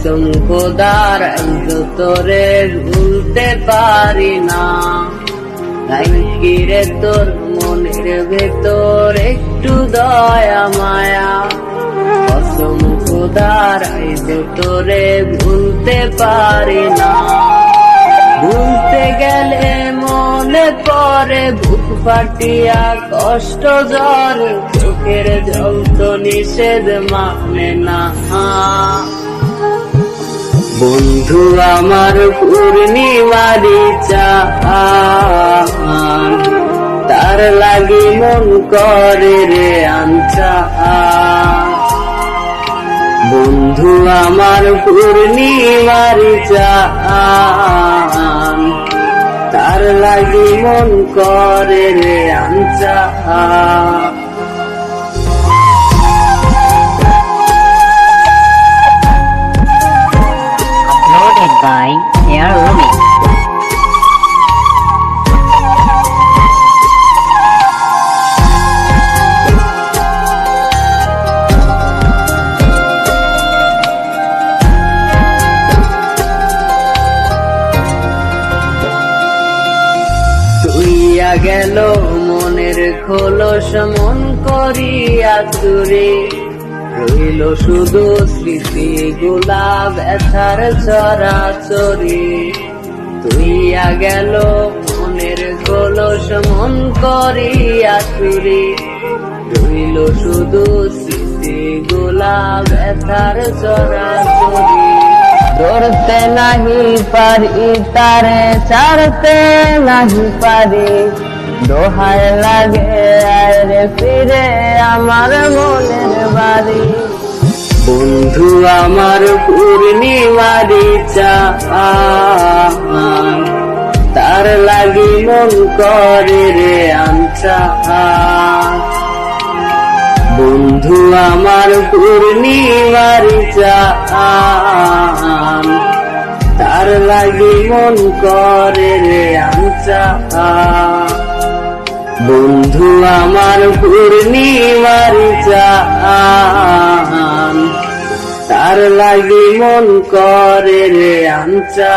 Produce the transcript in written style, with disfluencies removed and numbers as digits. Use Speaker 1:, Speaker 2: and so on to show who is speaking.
Speaker 1: কসম খোদার আইজো তোরে ভুলতে পারি না। কিরে তোর মনের ভেতর একটু দয়া মায়া, কসম খোদার আইজো তোরে ভুলতে পারি না। ভুলতে গেলে মনে পড়ে বুক ফাটিয়া কষ্ট জ্বর, চোখের জল তো নিষেধ মানে না। বন্ধু আমার পূর্ণিমারি চাঁদ, তার লাগি মন করে রে আনচা। বন্ধু আমার পূর্ণিমারি চাঁদ, তার লাগি মন করে রে আনচা।
Speaker 2: Uploaded by Air Remix.
Speaker 1: তুইয়া গেল মনের খোলস মন করিয়া চুরি, রইল শুধু স্মৃতি গুলা ব্যথার ছড়াছড়ি। তুইয়া গেল মনের খোলস মন করিয়া চুরি, রইল শুধু স্মৃতি গুলা ব্যথার ছড়াছড়ি। ধরতে নাহি পারি তারে, ছাড়তে নাহি পারি, দোহাই লাগে আরে ফিরে আমার মনের বাড়ি। বন্ধু আমার পূর্ণিমারি চাঁদ, তার লাগি মন করে রে আনচা। বন্ধু আমার পূর্ণিমারি চাঁদ, তার লাগি মন করে রে আনচা। বন্ধু আমার পূর্ণিমারি চাঁদ, তার লাগি মন করে রে আনচা।